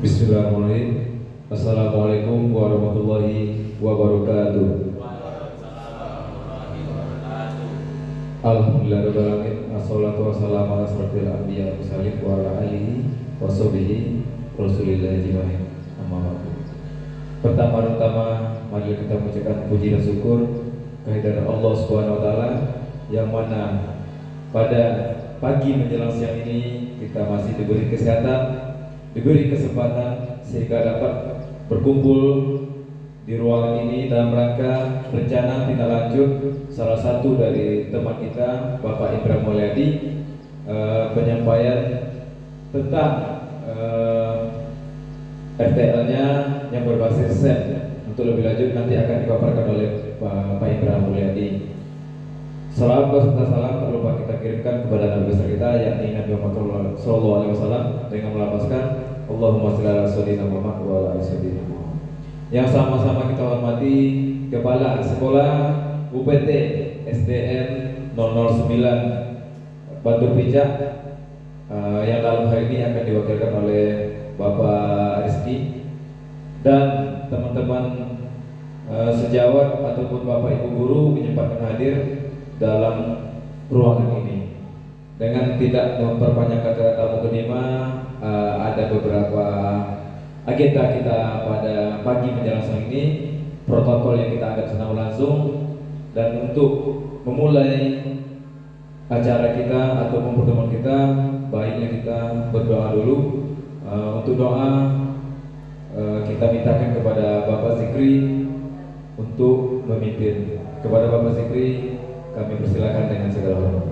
Bismillahirrahmanirrahim. Assalamualaikum warahmatullahi wabarakatuh. Alhamdulillahirrahmanirrahim. Assalatu wassalamu ala asrofil anbiya wa mursalin wa ala alihi wa sahbihi rasulillah ajmain. Amma ba'du. Pertama-tama mari kita mengucapkan puji dan syukur kehadirat Allah Subhanahu wa taala yang mana pada pagi menjelang siang ini kita masih diberi kesehatan, diberi kesempatan sehingga dapat berkumpul di ruangan ini dalam rangka rencana tindak lanjut salah satu dari teman kita Bapak Indra Mulyadi, penyampaian tentang RTL-nya yang berbasis SEM. Untuk lebih lanjut nanti akan dipaparkan oleh Pak Indra Mulyadi. Salam beserta salam tak lupa kita kirimkan kepada Nabi besar kita yakni Nabi Muhammad SAW dengan melafazkan Allahumma shalli ala sayyidina Muhammad wa ala ali sayyidina Muhammad. Yang sama-sama kita hormati Kepala Sekolah UPT SDN 009 Batu Pijak, yang dalam hal ini akan diwakilkan oleh Bapak Rizky dan teman-teman sejawat ataupun Bapak Ibu guru menyempatkan hadir dalam ruangan ini. Dengan tidak memperpanjang kata-kata mukadimah, ada beberapa agenda kita pada pagi menjelang siang ini, protokol yang kita akan senang langsung. Dan untuk memulai acara kita atau pertemuan kita, baiknya kita berdoa dulu. Untuk doa kita mintakan kepada Bapak Zikri untuk memimpin. Kepada Bapak Zikri kami persilakan dengan segala hormat.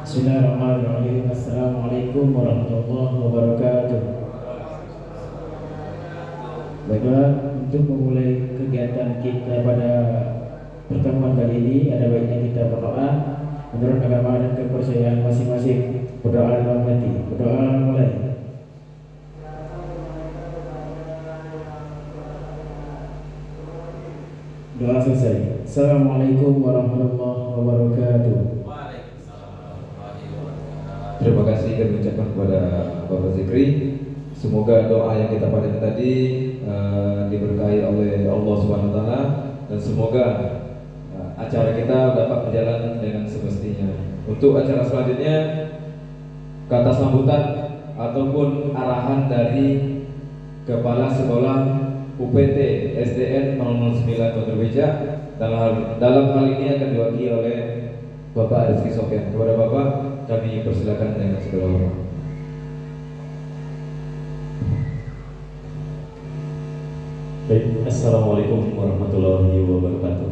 Bismillahirrahmanirrahim. Assalamualaikum warahmatullahi wabarakatuh. Baiklah, untuk memulai kegiatan kita pada pertemuan kali ini, ada baiknya kita berdoa menurut agama dan kepercayaan masing-masing. Berdoa dalam hati. Berdoa mulai. Doa selesai. Assalamualaikum warahmatullahi wabarakatuh. Terima kasih kami ucapkan kepada Bapak Zikri. Semoga doa yang kita panjatkan tadi diberkahi oleh Allah Subhanahu wa taala dan semoga acara kita dapat berjalan dengan semestinya. Untuk acara selanjutnya, kata sambutan ataupun arahan dari Kepala Sekolah UPT SDN 009 Batu Pijak dalam hal ini akan diwakili oleh Bapak Rizky Sofyan. Kepada Bapak kami persilakan dengan segala hormat. Baik, assalamualaikum warahmatullahi wabarakatuh.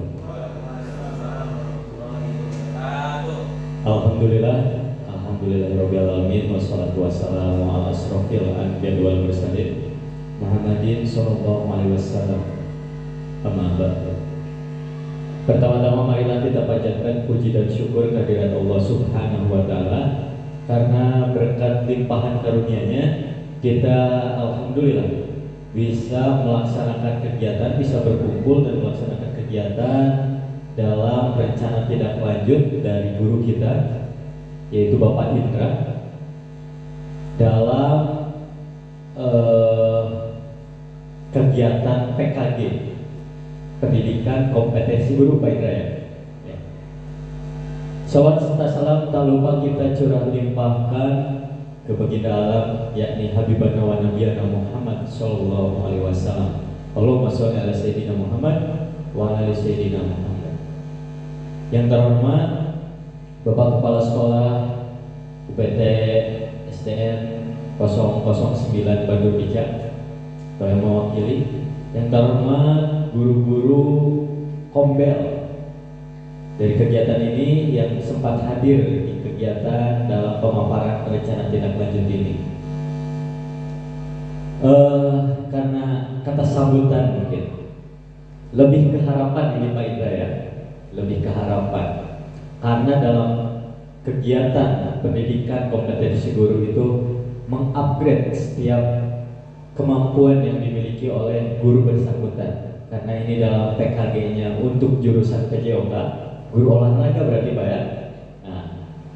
Alhamdulillahirabbil alamin wassalatu wassalamu ala asrofil anbiya'i wal mursalin Muhammadin sallallahu alaihi wasallam. Amma ba'du. Pertama-tama marilah kita panjatkan puji dan syukur kehadirat Allah Subhanahu wa taala karena berkat limpahan karunia-Nya kita alhamdulillah bisa melaksanakan kegiatan, bisa berkumpul dan melaksanakan kegiatan dalam rencana tindak lanjut dari guru kita yaitu Bapak Indra dalam kegiatan PKG, pendidikan kompetensi guru Pak Indra ya. Salawat serta salam tak lupa kita curah limpahkan ke baginda alam yakni Habibana wa Nabiyana Muhammad sallallahu alaihi wasallam. Allahumma sholli ala sayyidina Muhammad wa ala ali sayyidina Muhammad. Yang terhormat Bapak Kepala Sekolah UPT SDN 009 Batu Pijak yang mewakili, yang terhormat guru-guru Kombel dari kegiatan ini yang sempat hadir di kegiatan dalam pemaparan rencana tindak lanjut ini. Karena kata sambutan mungkin lebih ke harapan ini Pak Indra ya, lebih ke harapan karena dalam kegiatan pendidikan kompetensi guru itu mengupgrade setiap kemampuan yang dimiliki oleh guru bersangkutan. Karena ini dalam PKG-nya untuk jurusan PJOK, guru olahraga berarti Pak ya. Nah,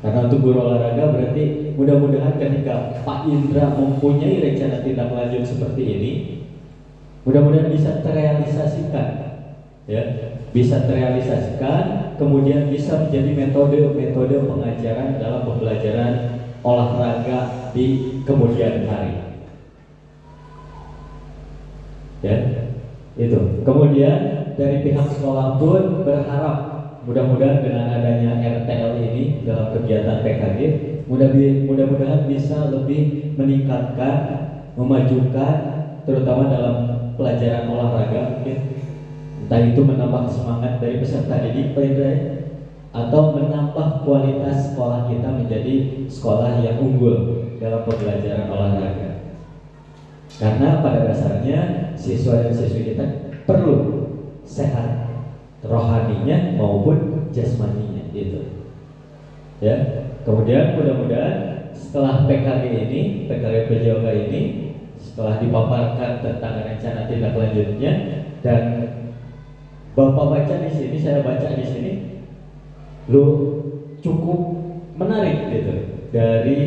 Karena untuk guru olahraga berarti mudah-mudahan ketika Pak Indra mempunyai rencana tindak lanjut seperti ini, mudah-mudahan bisa terrealisasikan, ya, bisa terrealisasikan, kemudian bisa menjadi metode-metode pengajaran dalam pembelajaran olahraga di kemudian hari. Ya, itu. Kemudian dari pihak sekolah pun berharap mudah-mudahan dengan adanya RTL ini dalam kegiatan PKG, mudah-mudahan bisa lebih meningkatkan, memajukan, terutama dalam pelajaran olahraga mungkin. Entah itu menambah semangat dari peserta didik Pak Indra, atau menambah kualitas sekolah kita menjadi sekolah yang unggul dalam pembelajaran olahraga. Karena pada dasarnya siswa dan siswi kita perlu sehat rohaninya maupun jasmaninya gitu. Ya. Kemudian mudah-mudahan setelah PKG ini, PKG PJOK ini, setelah dipaparkan tentang rencana tindak lanjutnya dan Bapak baca di sini, saya baca di sini, lu cukup menarik gitu dari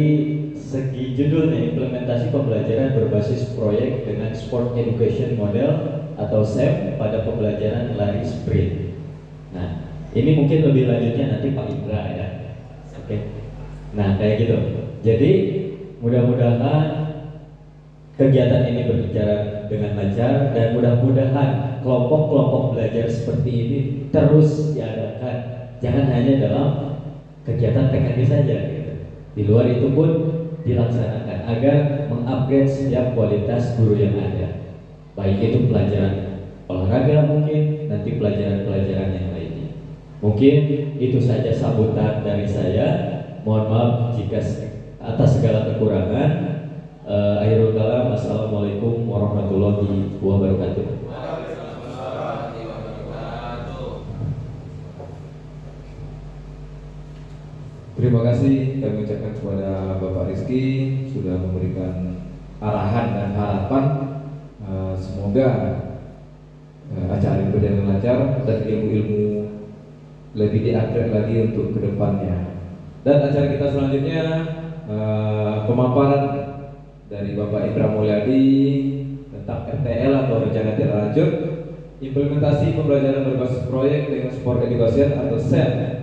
segi judulnya, implementasi pembelajaran berbasis proyek dengan Sport Education Model atau SEM pada pembelajaran lari sprint. Nah, ini mungkin lebih lanjutnya nanti Pak Indra ya. Oke. Nah, kayak gitu. Jadi mudah-mudahan kegiatan ini berjalan dengan lancar dan mudah-mudahan kelompok-kelompok belajar seperti ini terus diadakan. Jangan hanya dalam kegiatan PKG saja gitu. Di luar itu pun dilaksanakan agar mengupgrade setiap kualitas guru yang ada. Baik itu pelajaran olahraga mungkin, nanti pelajaran-pelajaran yang lainnya. Mungkin itu saja sambutan dari saya. Mohon maaf jika atas segala kekurangan. Akhirul kalam, assalamualaikum warahmatullahi wabarakatuh. Terima kasih kami ucapkan kepada Bapak Rizky sudah memberikan arahan dan harapan. Semoga acara ini berjalan lancar dan ilmu-ilmu lebih diupgrade lagi untuk kedepannya. Dan acara kita selanjutnya pemaparan dari Bapak Indra Mulyadi tentang RTL atau rencana tindak lanjut implementasi pembelajaran berbasis proyek dengan Sport Education atau SEM.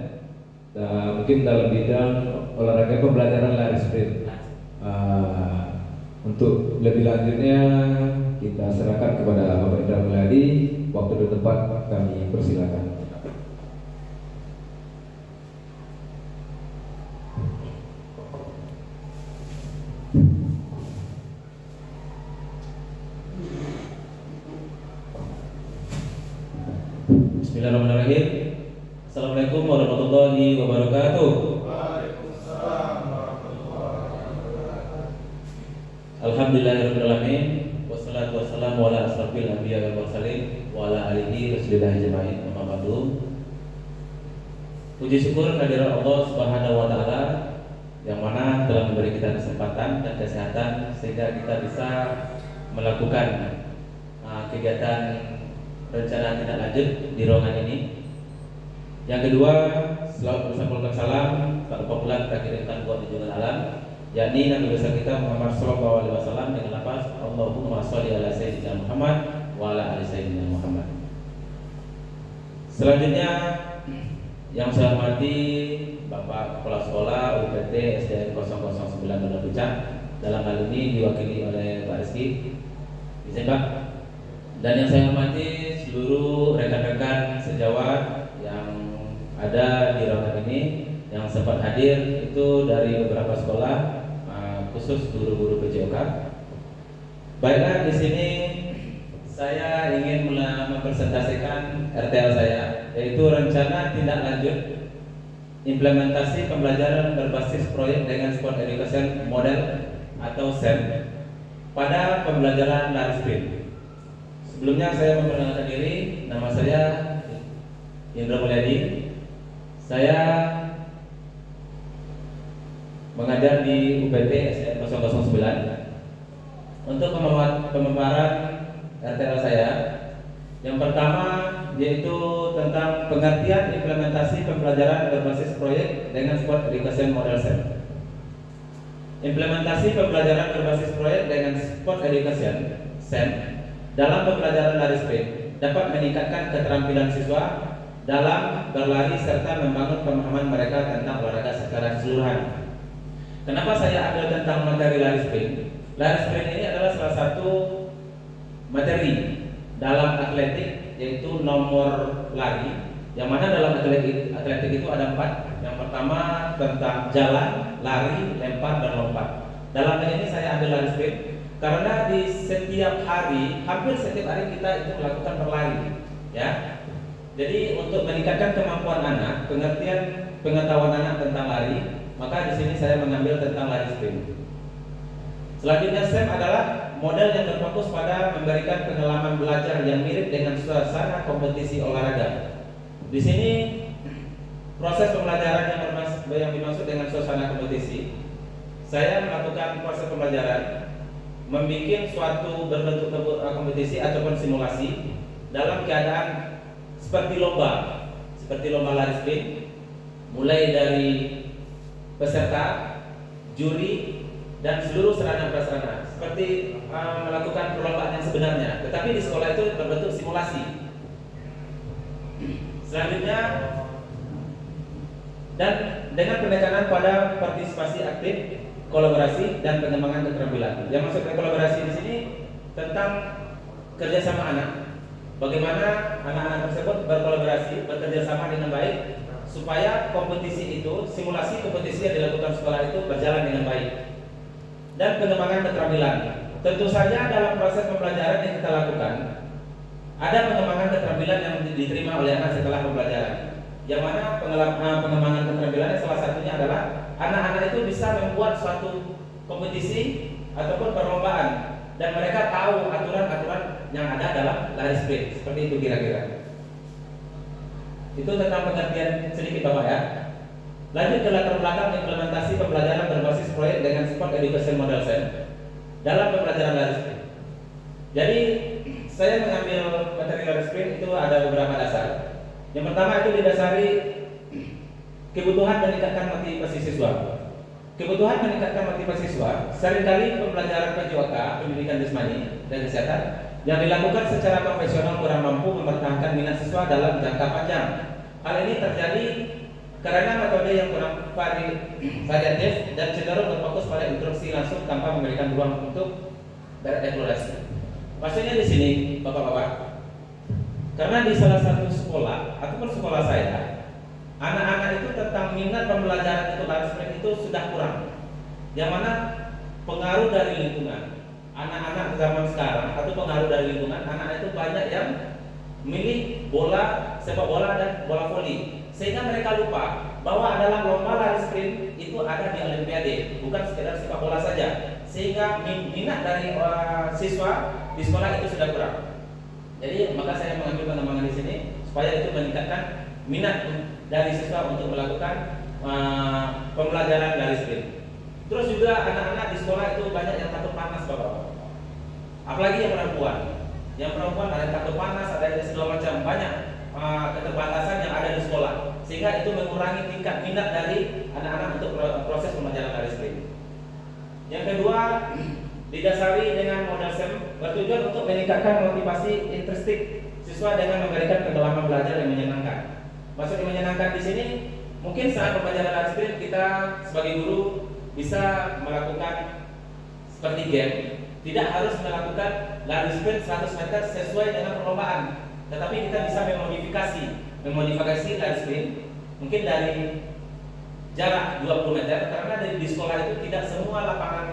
Mungkin dalam bidang olahraga pembelajaran lari sprint. Untuk lebih lanjutnya kita serahkan kepada Bapak Indra Mulyadi. Waktu dan tempat kami persilakan. Bismillahirrahmanirrahim. Assalamualaikum warahmatullahi wabarakatuh. Alhamdulillahirrahmanirrahim. Wassalatu wassalamu ala asrafil anbiya wal mursalin wa ala alihi wasallam ajma'in. Amma ba'du. Puji syukur kehadirat Allah Subhanahu wa taala yang mana telah memberi kita kesempatan dan kesehatan sehingga kita bisa melakukan kegiatan rencana tindak lanjut di ruangan ini. Yang kedua, selawat bersama salam tak lupa pula kita kirimkan buat junjungan alam, yakni Nabi besar kita Muhammad sallallahu alaihi wasallam dengan lafaz Allahumma shalli ala sayyidina Muhammad wa ala ali sayyidina Muhammad. Selanjutnya yang saya hormati Bapak Kepala Sekolah UPT SDN 009 Bandar Puncak, dalam hal ini diwakili oleh Pak Rizky. Izin Pak. Dan yang saya hormati seluruh rekan-rekan sejawat yang ada di ruangan ini yang sempat hadir itu dari beberapa sekolah, khusus guru-guru PJOK. Baiklah, di sini saya ingin mempresentasikan RTL saya, yaitu rencana tindak lanjut implementasi pembelajaran berbasis proyek dengan Sport Education Model atau SEM pada pembelajaran lari sprint. Sebelumnya saya memperkenalkan diri, nama saya Indra Mulyadi. Saya mengajar di UPT SDN 009. Untuk pemaparan RTL saya, yang pertama yaitu tentang pengertian implementasi pembelajaran berbasis proyek dengan Sport Education Model SEM. Implementasi pembelajaran berbasis proyek dengan Sport Education SEM dalam pembelajaran lari sprint dapat meningkatkan keterampilan siswa dalam berlari serta membangun pemahaman mereka tentang olahraga secara keseluruhan. Kenapa saya ambil tentang materi lari sprint? Lari sprint ini adalah salah satu materi dalam atletik, yaitu nomor lari, yang mana dalam atletik itu ada 4. Yang pertama tentang jalan, lari, lempar, dan lompat. Dalam hal ini saya ambil lari sprint karena di setiap hari, hampir setiap hari kita itu melakukan berlari, ya. Jadi untuk meningkatkan kemampuan anak, pengertian pengetahuan anak tentang lari, maka di sini saya mengambil tentang lari sprint. Selanjutnya SEM adalah model yang berfokus pada memberikan pengalaman belajar yang mirip dengan suasana kompetisi olahraga. Di sini proses pembelajaran yang dimaksud dengan suasana kompetisi, saya melakukan proses pembelajaran membuat suatu berbentuk kompetisi ataupun simulasi dalam keadaan seperti lomba lari sprint, mulai dari peserta, juri, dan seluruh sarana prasarana, seperti melakukan perlombaan yang sebenarnya, tetapi di sekolah itu berbentuk simulasi. Selanjutnya, dan dengan penekanan pada partisipasi aktif, kolaborasi, dan pengembangan keterampilan. Yang maksud kolaborasi di sini tentang kerjasama anak. Bagaimana anak-anak tersebut berkolaborasi, bekerjasama dengan baik, supaya kompetisi itu, simulasi kompetisi yang dilakukan sekolah itu berjalan dengan baik. Dan pengembangan keterampilan. Tentu saja dalam proses pembelajaran yang kita lakukan, ada pengembangan keterampilan yang diterima oleh anak setelah pembelajaran. Yang mana pengembangan keterampilannya salah satunya adalah anak-anak itu bisa membuat suatu kompetisi ataupun perlombaan, dan mereka tahu aturan-aturan yang ada dalam lari sprint. Seperti itu kira-kira. Itu tentang pengertian sedikit Bapak ya. Lanjut ke latar belakang implementasi pembelajaran berbasis proyek dengan Sport Education Model SEM dalam pembelajaran lari sprint. Jadi saya mengambil materi lari sprint itu ada beberapa dasar. Yang pertama itu didasari kebutuhan meningkatkan motivasi siswa. Kebutuhan meningkatkan motivasi siswa, seringkali pembelajaran PJOK, pendidikan jasmani dan kesehatan, yang dilakukan secara konvensional kurang mampu mempertahankan minat siswa dalam jangka panjang. Hal ini terjadi karena metode yang kurang variatif dan cenderung berfokus pada instruksi langsung tanpa memberikan ruang untuk bereksplorasi. Maksudnya di sini, Bapak-bapak, karena di salah satu sekolah ataupun sekolah saya, anak-anak itu tentang minat pembelajaran itu lari sprint itu sudah kurang. Yang mana pengaruh dari lingkungan, anak-anak zaman sekarang atau pengaruh dari lingkungan, anak itu banyak yang milih bola, sepak bola dan bola voli, sehingga mereka lupa bahwa adalah lomba lari sprint itu ada di Olimpiade, bukan sekedar sepak bola saja, sehingga minat dari siswa di sekolah itu sudah kurang. Jadi maka saya mengambil pengembangan di sini supaya itu meningkatkan minat dari siswa untuk melakukan pembelajaran lari sprint. Terus juga anak-anak di sekolah itu banyak yang takut panas, Bapak. Apalagi yang perempuan. Yang perempuan ada yang takut panas, ada yang segala macam, banyak keterbatasan yang ada di sekolah, sehingga itu mengurangi tingkat minat dari anak-anak untuk proses pembelajaran lari sprint. Yang kedua, didasari dengan model SEM, bertujuan untuk meningkatkan motivasi intrinsik siswa dengan memberikan pengalaman belajar yang menyenangkan. Maksud yang menyenangkan di sini, mungkin saat pembelajaran lari sprint kita sebagai guru bisa melakukan seperti game, tidak harus melakukan lari sprint 100 meter sesuai dengan perlombaan, tetapi kita bisa memodifikasi lari sprint mungkin dari jarak 20 meter, karena di sekolah itu tidak semua lapangan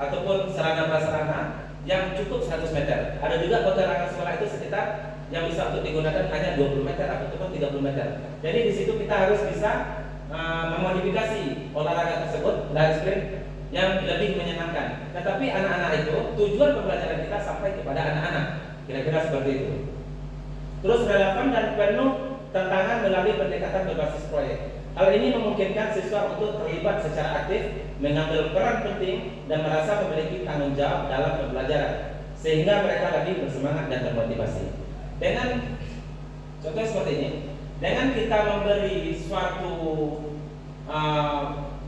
ataupun sarana prasarana yang cukup 100 meter. Ada juga pekarangan sekolah itu sekitar yang bisa untuk digunakan hanya 20 meter ataupun 30 meter. Jadi di situ kita harus bisa memodifikasi olahraga tersebut, lari sprint, yang lebih menyenangkan. Tetapi anak-anak itu tujuan pembelajaran kita sampai kepada anak-anak, kira-kira seperti itu. Terus relevan dan penuh tantangan melalui pendekatan berbasis proyek. Hal ini memungkinkan siswa untuk terlibat secara aktif, mengambil peran penting dan merasa memiliki tanggung jawab dalam pembelajaran, sehingga mereka lebih bersemangat dan termotivasi. Dengan Contoh seperti ini, dengan kita memberi suatu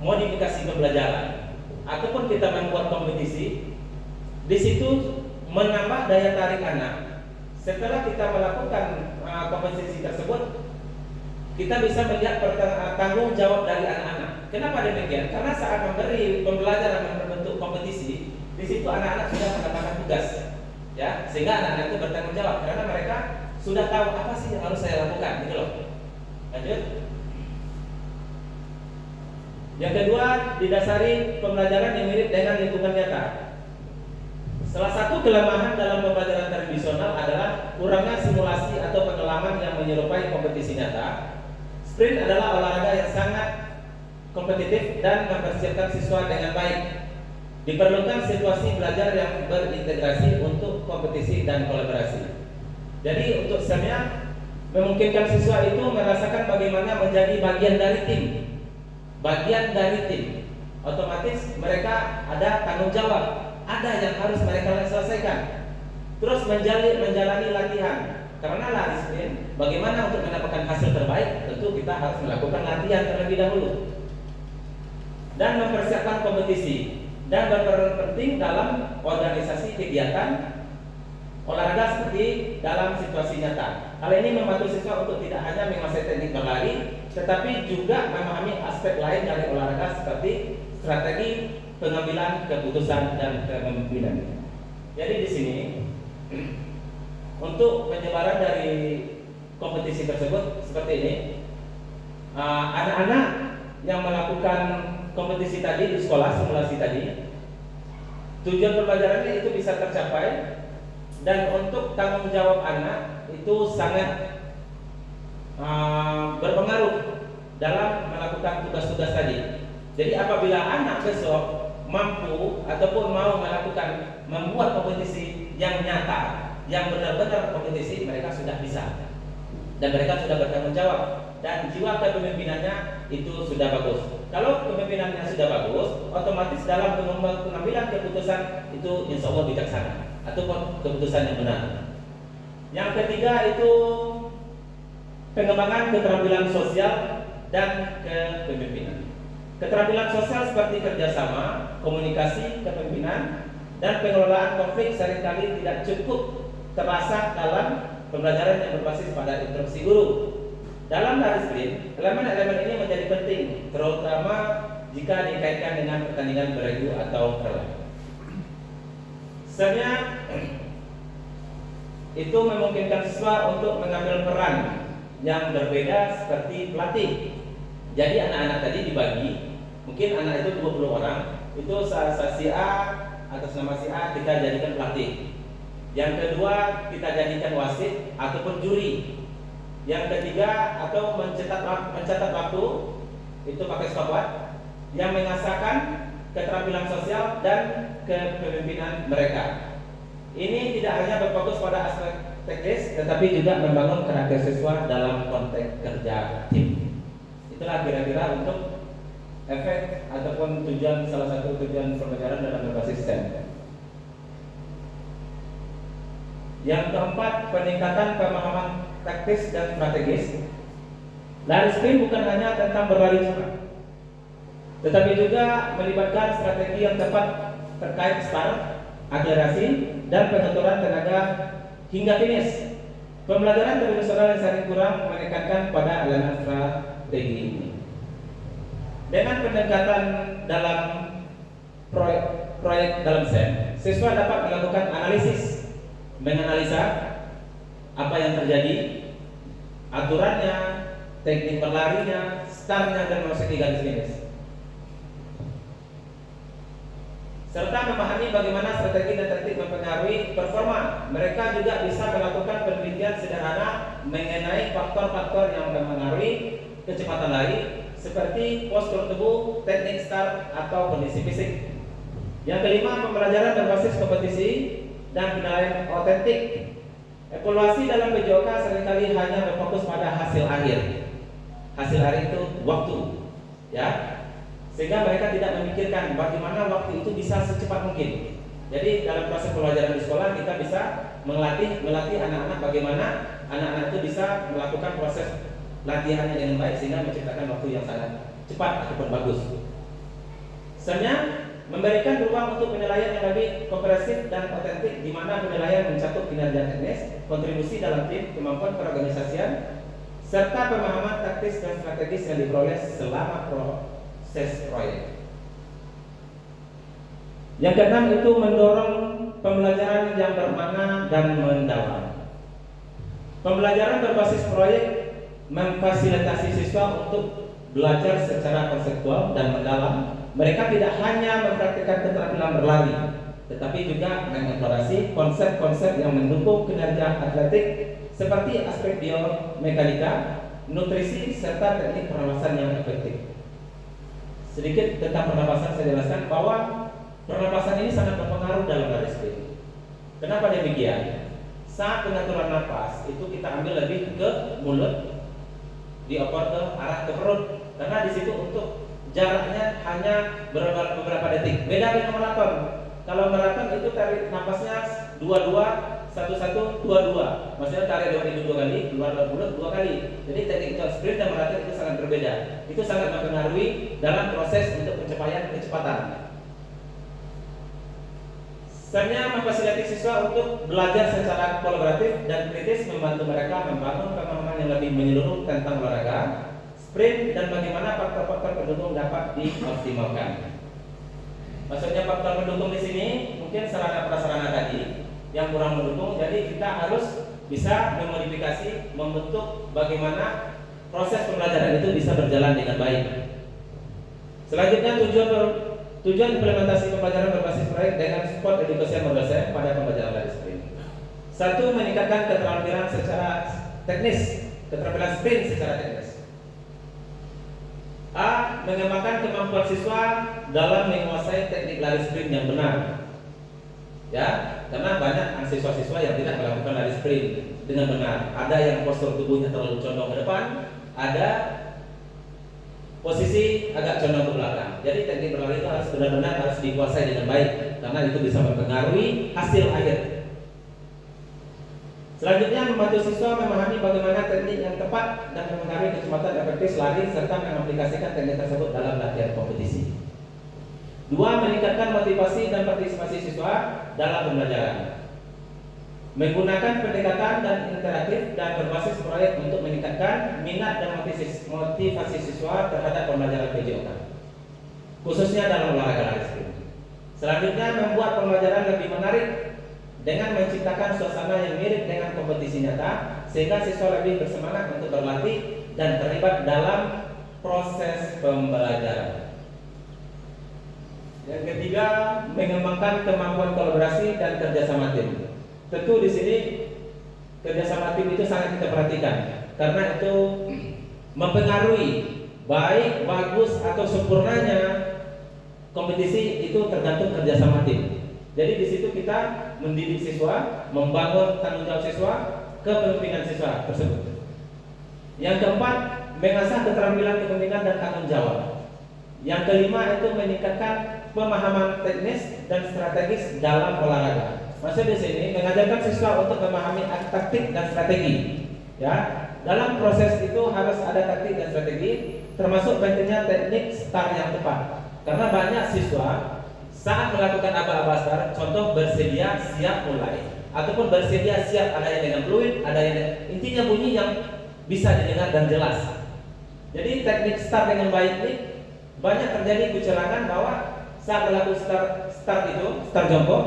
modifikasi pembelajaran ataupun kita membuat kompetisi, di situ menambah daya tarik anak. Setelah kita melakukan kompetisi tersebut, kita bisa melihat tanggung jawab dari anak-anak. Kenapa demikian? Karena saat memberi pembelajaran berbentuk kompetisi, di situ anak-anak sudah mendapatkan tugas, ya, sehingga anak-anak itu bertanggung jawab karena mereka sudah tahu apa sih yang harus saya lakukan, gitu loh. Lanjut. Yang kedua, didasari pembelajaran yang mirip dengan lingkungan nyata. Salah satu kelemahan dalam pembelajaran tradisional adalah kurangnya simulasi atau pengalaman yang menyerupai kompetisi nyata. Sprint adalah olahraga yang sangat kompetitif dan mempersiapkan siswa dengan baik. Diperlukan situasi belajar yang berintegrasi untuk kompetisi dan kolaborasi. Jadi untuk misalnya memungkinkan siswa itu merasakan bagaimana menjadi bagian dari tim. Bagian dari tim. Otomatis mereka ada tanggung jawab. Ada yang harus mereka selesaikan. Terus menjalani latihan. Karena lari sprint, bagaimana untuk mendapatkan hasil terbaik? Tentu kita harus melakukan latihan terlebih dahulu. Dan mempersiapkan kompetisi. Dan berperan penting dalam organisasi kegiatan olahraga seperti dalam situasi nyata. Hal ini membantu siswa untuk tidak hanya menguasai teknik berlari, tetapi juga memahami aspek lain dari olahraga seperti strategi, pengambilan keputusan dan kepemimpinan. Jadi di sini untuk penyebaran dari kompetisi tersebut seperti ini, anak-anak yang melakukan kompetisi tadi di sekolah simulasi tadi, tujuan pembelajarannya itu bisa tercapai dan untuk tanggung jawab anak itu sangat berpengaruh dalam melakukan tugas-tugas tadi. Jadi apabila anak besok mampu ataupun mau membuat kompetisi yang nyata, yang benar-benar kompetisi, mereka sudah bisa dan mereka sudah bertanggung jawab dan jiwa kepemimpinannya itu sudah bagus. Kalau kepemimpinannya sudah bagus, otomatis dalam pengambilan keputusan itu insya Allah bijaksana ataupun keputusan yang benar. Yang ketiga itu pengembangan keterampilan sosial dan kepemimpinan. Keterampilan sosial seperti kerjasama, komunikasi, kepemimpinan, dan pengelolaan konflik seringkali tidak cukup terasa dalam pembelajaran yang berbasis pada instruksi guru. Dalam lari sprint, elemen-elemen ini menjadi penting, terutama jika dikaitkan dengan pertandingan beregu atau relay. Sebenarnya itu memungkinkan siswa untuk mengambil peran yang berbeda seperti pelatih. Jadi anak-anak tadi dibagi, mungkin anak itu 20 orang, itu si A atas nama si A kita jadikan pelatih. Yang kedua kita jadikan wasit ataupun juri. Yang ketiga atau mencatat waktu itu pakai stopwatch yang mengasahkan keterampilan sosial dan kepemimpinan mereka. Ini tidak hanya berfokus pada aspek teknis, tetapi juga membangun karakter siswa dalam konteks kerja tim. Itulah kira-kira untuk efek ataupun salah satu tujuan pembelajaran dalam berbasis STEM. Yang keempat, peningkatan pemahaman taktis dan strategis. Lari sprint bukan hanya tentang berlari cepat, tetapi juga melibatkan strategi yang tepat terkait start, akselerasi, dan pengaturan tenaga hingga finish. Pembelajaran tradisional yang sering kurang menekankan pada elemen strategi ini. Dengan pendekatan dalam proyek dalam STEM, siswa dapat melakukan analisis, menganalisa apa yang terjadi, aturannya, teknik berlarinya, startnya, dan memasuki garis finish, serta memahami bagaimana strategi dan taktik mempengaruhi performa. Mereka juga bisa melakukan penelitian sederhana mengenai faktor-faktor yang mempengaruhi kecepatan lari seperti postur tubuh, teknik start, atau kondisi fisik. Yang kelima, pembelajaran berbasis kompetisi dan penilaian otentik. Evaluasi dalam PJOK seringkali hanya berfokus pada hasil akhir. Hasil akhir itu waktu, ya. Sehingga mereka tidak memikirkan bagaimana waktu itu bisa secepat mungkin. Jadi dalam proses pembelajaran di sekolah kita bisa melatih anak-anak bagaimana anak-anak itu bisa melakukan proses latihannya dengan baik sehingga menciptakan waktu yang sangat cepat ataupun bagus. Selanjutnya, memberikan ruang untuk penilaian yang lebih komprehensif dan otentik, di mana penilaian mencakup kinerja teknis, kontribusi dalam tim, kemampuan perorganisasian, serta pemahaman taktis dan strategis yang diperoleh selama proses proyek. Yang keenam itu mendorong pembelajaran yang bermakna dan mendalam. Pembelajaran berbasis proyek memfasilitasi siswa untuk belajar secara konseptual dan mendalam. Mereka tidak hanya mempraktikkan keterampilan berlari, tetapi juga mengeksplorasi konsep-konsep yang mendukung kinerja atletik seperti aspek biomekanika, nutrisi, serta teknik pernapasan yang efektif. Sedikit tentang pernapasan saya jelaskan bahwa pernapasan ini sangat berpengaruh dalam lari sprint. Kenapa demikian? Saat pengaturan napas itu kita ambil lebih ke mulut, dioper ke arah ke perut, karena di situ untuk jaraknya hanya beberapa detik. Beda dengan maraton. Kalau maraton itu tarik napasnya 22, 11, 22. Maksudnya tarik 2 kali, keluar dari mulut 2 kali. Jadi teknik sprint dan maraton itu sangat berbeda. Itu sangat mempengaruhi dalam proses untuk pencapaian kecepatan. Selanjutnya, memfasilitasi siswa untuk belajar secara kolaboratif dan kritis, membantu mereka membangun pemahaman yang lebih menyeluruh tentang olahraga, sprint, dan bagaimana faktor-faktor pendukung dapat dioptimalkan. Maksudnya faktor pendukung di sini mungkin sarana prasarana tadi yang kurang mendukung, jadi kita harus bisa memodifikasi, membentuk bagaimana proses pembelajaran itu bisa berjalan dengan baik. Selanjutnya, tujuan implementasi pembelajaran berbasis proyek dengan support edukasi berdosen pada pembelajaran lari sprint. 1. Meningkatkan keterampilan secara teknis, keterampilan sprint secara teknis. A. Mengembangkan kemampuan siswa dalam menguasai teknik lari sprint yang benar. Ya, karena banyak siswa-siswa yang tidak melakukan lari sprint dengan benar. Ada yang postur tubuhnya terlalu condong ke depan, ada posisi agak condong ke belakang. Jadi teknik berlari itu harus benar-benar harus dikuasai dengan baik, karena itu bisa mempengaruhi hasil akhir. Selanjutnya, membantu siswa memahami bagaimana teknik yang tepat dan mempengaruhi kecepatan efektif lari serta mengaplikasikan teknik tersebut dalam latihan kompetisi. 2. Meningkatkan motivasi dan partisipasi siswa dalam pembelajaran. Menggunakan pendekatan dan interaktif dan berbasis proyek untuk meningkatkan minat dan motivasi siswa terhadap pembelajaran PJOK, khususnya dalam olahraga lari sprint. Selanjutnya, membuat pembelajaran lebih menarik dengan menciptakan suasana yang mirip dengan kompetisi nyata, sehingga siswa lebih bersemangat untuk berlatih dan terlibat dalam proses pembelajaran. Yang ketiga, mengembangkan kemampuan kolaborasi dan kerjasama tim. Tentu di sini kerjasama tim itu sangat kita perhatikan, karena itu mempengaruhi baik, bagus atau sempurnanya kompetisi itu tergantung kerjasama tim. Jadi di situ kita mendidik siswa, membangun tanggung jawab siswa, kepemimpinan siswa tersebut. Yang keempat, mengasah keterampilan kepemimpinan dan tanggung jawab. Yang kelima itu meningkatkan pemahaman teknis dan strategis dalam olahraga. Maksud di sini mengajarkan siswa untuk memahami taktik dan strategi. Ya, dalam proses itu harus ada taktik dan strategi, termasuk pentingnya teknik start yang tepat. Karena banyak siswa saat melakukan aba-aba start, contoh bersedia siap mulai, ataupun bersedia siap ada yang dengan fluid, ada yang intinya bunyi yang bisa didengar dan jelas. Jadi teknik start dengan baik ini banyak terjadi kecurangan bahwa saat melakukan start jongkok,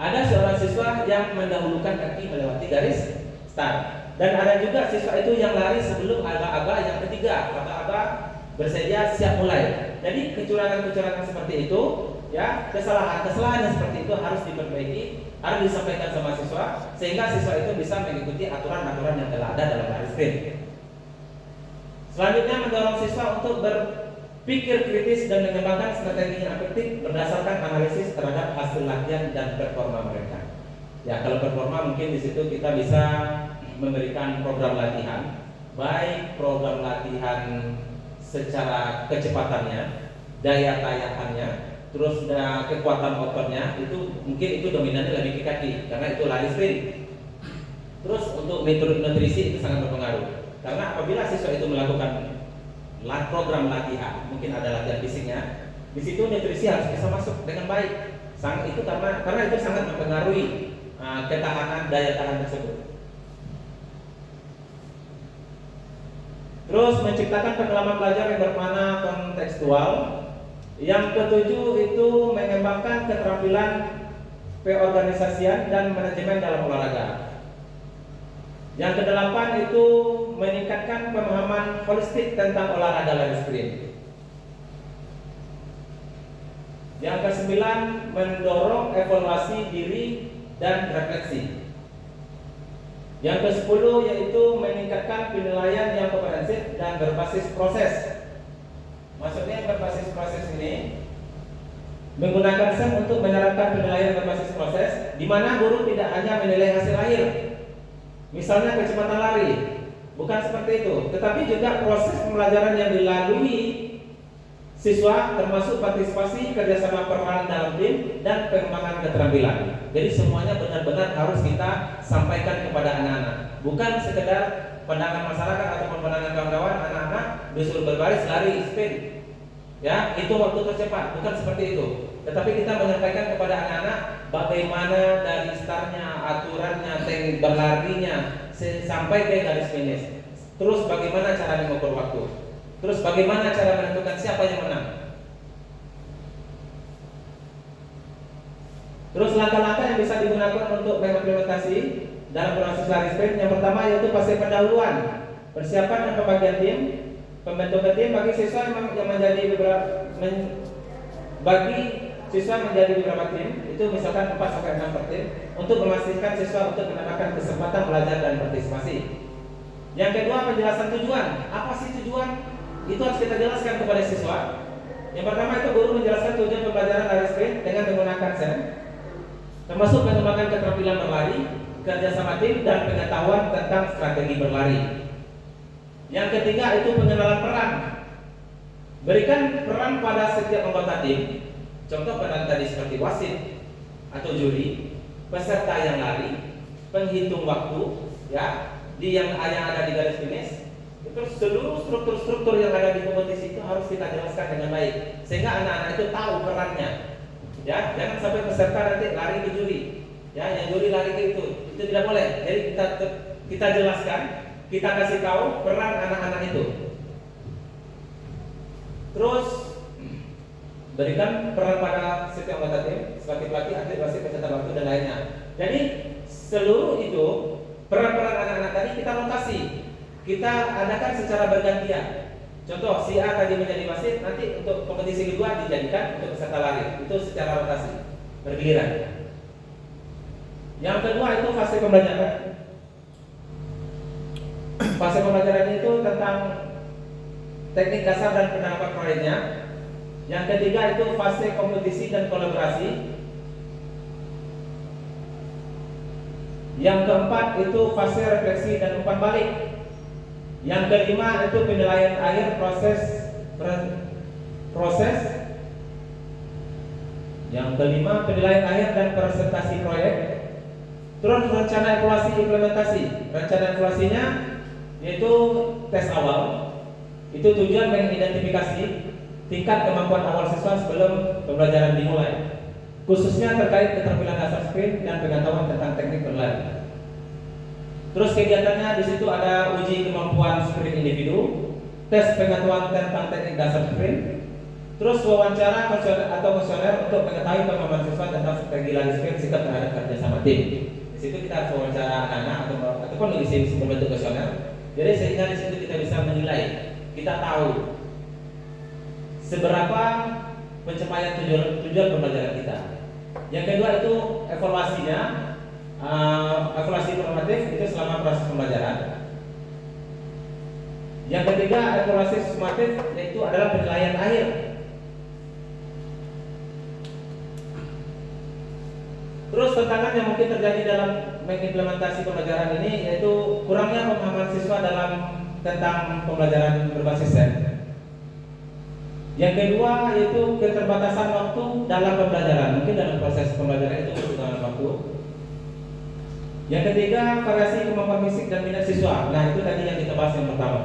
ada seorang siswa yang mendahulukan kaki melewati garis start, dan ada juga siswa itu yang lari sebelum aba-aba yang ketiga, aba-aba bersedia siap mulai. Jadi kecurangan-kecurangan seperti itu, ya, kesalahan-kesalahan yang seperti itu harus diperbaiki, harus disampaikan sama siswa, sehingga siswa itu bisa mengikuti aturan-aturan yang telah ada dalam lari sprint. Selanjutnya, mendorong siswa untuk berpikir kritis dan mengembangkan strategi yang efektif berdasarkan analisis terhadap hasil latihan dan performa mereka. Ya, kalau performa mungkin di situ kita bisa memberikan program latihan, baik program latihan secara kecepatannya, daya tayahannya, terus kekuatan ototnya, itu mungkin itu dominannya lebih ke kaki karena itu lari sprint. Terus untuk nutrisi itu sangat berpengaruh. Karena apabila siswa itu melakukan program latihan, mungkin ada latihan fisiknya, di situ nutrisi harus bisa masuk dengan baik. Itu karena itu sangat mempengaruhi ketahanan daya tahan tersebut. Terus menciptakan pengalaman belajar yang bermakna kontekstual. Yang ketujuh itu mengembangkan keterampilan keorganisasian dan manajemen dalam olahraga. Yang kedelapan itu meningkatkan pemahaman holistik tentang olahraga lari sprint. Yang kesembilan mendorong evaluasi diri dan refleksi. Yang kesepuluh yaitu meningkatkan penilaian yang komprehensif dan berbasis proses. Maksudnya berbasis proses ini menggunakan SEM untuk menerapkan penilaian berbasis proses, di mana guru tidak hanya menilai hasil akhir, misalnya kecepatan lari, bukan seperti itu, tetapi juga proses pembelajaran yang dilalui siswa, termasuk partisipasi, kerjasama peran dalam tim, dan pengembangan keterampilan. Jadi semuanya benar-benar harus kita sampaikan kepada anak-anak, bukan sekedar pandangan masyarakat ataupun pandangan kawan-kawan. Anak-anak disuruh berbaris lari sprint, ya itu waktu tercepat, bukan seperti itu. Tetapi kita menyampaikan kepada anak-anak bagaimana dari startnya, aturannya, teknik berlarinya sampai ke garis finish. Terus bagaimana cara mengukur waktu. Terus bagaimana cara menentukan siapa yang menang. Terus langkah-langkah yang bisa digunakan untuk mengimplementasi dalam proses lari sprint. Yang pertama yaitu fase pendahuluan, persiapan dan pembagian tim. Pembentukan tim bagi siswa yang menjadi beberapa tim, itu misalkan 4 sampai 6 per tim, untuk memastikan siswa untuk mendapatkan kesempatan belajar dan partisipasi. Yang kedua, penjelasan tujuan. Apa sih tujuan? Itu harus kita jelaskan kepada siswa. Yang pertama itu guru menjelaskan tujuan pembelajaran lari sprint dengan menggunakan SEM, termasuk mengembangkan keterampilan berlari, kerjasama tim, dan pengetahuan tentang strategi berlari. Yang ketiga itu pengenalan peran. Berikan peran pada setiap anggota tim. Contoh peran tadi seperti wasit atau juri, peserta yang lari, penghitung waktu, ya, yang ada di garis finish. Terus seluruh struktur-struktur yang ada di kompetisi itu harus kita jelaskan dengan baik, sehingga anak-anak itu tahu perannya. Ya, jangan sampai peserta nanti lari ke juri, ya, yang juri lari ke itu tidak boleh. Jadi kita jelaskan, kita kasih tahu peran anak-anak itu. Terus berikan peran pada setiap anggota tim sebagai pelatih, atlet, wasit, pencetak waktu, dan lainnya. Jadi seluruh itu peran-peran anak-anak tadi kita rotasi, kita adakan secara bergantian. Contoh, si A tadi menjadi wasit, nanti untuk kompetisi kedua dijadikan untuk peserta lari. Itu secara rotasi, bergiliran. Yang kedua itu fase pembelajaran. Fase pembelajaran itu tentang teknik dasar dan penerapan proyeknya. Yang ketiga itu fase kompetisi dan kolaborasi. Yang keempat itu fase refleksi dan umpan balik. Yang kelima itu penilaian akhir proses. Yang kelima penilaian akhir dan presentasi proyek. Terus rencana evaluasi implementasi. Rencana evaluasinya yaitu tes awal. Itu tujuan mengidentifikasi tingkat kemampuan awal siswa sebelum pembelajaran dimulai, khususnya terkait keterampilan dasar sprint dan pengetahuan tentang teknik berlari. Terus kegiatannya di situ ada uji kemampuan sprint individu, tes pengetahuan tentang teknik dasar sprint, terus wawancara kuesioner untuk mengetahui pemahaman siswa tentang strategi lari sprint, sikap terhadap kerjasama tim. Di situ kita harus wawancara anak-anak ataupun mengisi berbentuk kuesioner. Jadi sehingga di situ kita bisa menilai, kita tahu seberapa pencapaian tujuan pembelajaran kita. Yang kedua itu evaluasinya, evaluasi formatif itu selama proses pembelajaran. Yang ketiga evaluasi sumatif, yaitu adalah penilaian akhir. Terus tantangan yang mungkin terjadi dalam mengimplementasi pembelajaran ini yaitu kurangnya pemahaman siswa dalam tentang pembelajaran berbasis SEM. Yang kedua yaitu keterbatasan waktu dalam pembelajaran. Mungkin dalam proses pembelajaran itu kebutuhan waktu. Yang ketiga, variasi kemampuan fisik dan minat siswa. Nah, itu tadi yang kita bahas yang pertama.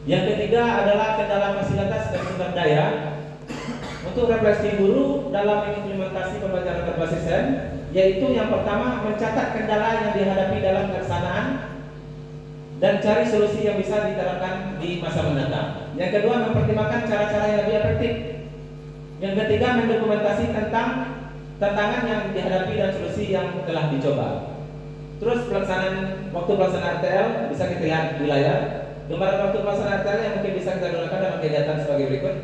Yang ketiga adalah kendala fasilitas dan sumber daya. Untuk refleksi guru dalam implementasi pembelajaran berbasis STEM, yaitu yang pertama mencatat kendala yang dihadapi dalam pelaksanaan dan cari solusi yang bisa diterapkan di masa mendatang. Yang kedua, mempertimbangkan cara-cara yang lebih efektif. Yang ketiga, mendokumentasi tentang tantangan yang dihadapi dan solusi yang telah dicoba. Terus waktu pelaksanaan RTL bisa kita lihat di layar. Gambaran waktu pelaksanaan RTL yang mungkin bisa kita gunakan dalam kegiatan sebagai berikut.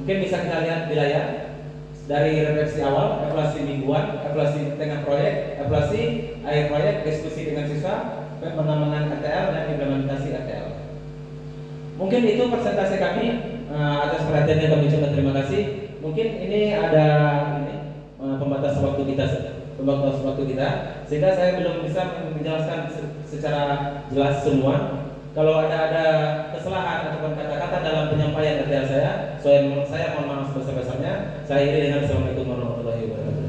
Mungkin bisa kita lihat di layar. Dari refleksi awal, evaluasi mingguan, evaluasi tengah proyek, evaluasi akhir proyek, diskusi dengan siswa, pengembangan RTL dan implementasi RTL. Mungkin itu presentasi kami. Atas perhatiannya kami coba terima kasih. Mungkin ini ada pembatas waktu kita, sehingga saya belum bisa menjelaskan secara jelas semua. Kalau ada kesalahan ataupun kata-kata dalam penyampaian RTL saya mohon maaf sebesar-besarnya. Saya akhiri dengan Assalamualaikum warahmatullahi wabarakatuh.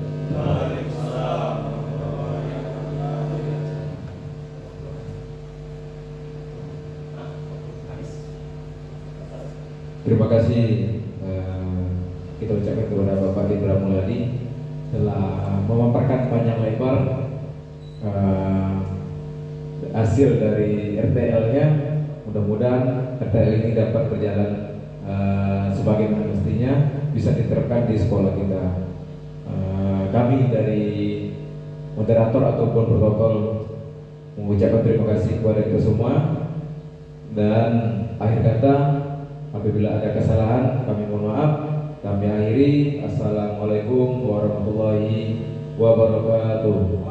Terima kasih kita ucapkan kepada Bapak Indra Mulyadi telah memaparkan panjang lebar hasil dari RTL-nya. Mudah-mudahan RTL ini dapat berjalan sebagaimana mestinya, bisa diterapkan di sekolah kita. Kami dari moderator ataupun protokol mengucapkan terima kasih kepada kita semua, dan akhir kata, apabila ada kesalahan kami mohon maaf. Kami akhiri. Assalamualaikum warahmatullahi wabarakatuh.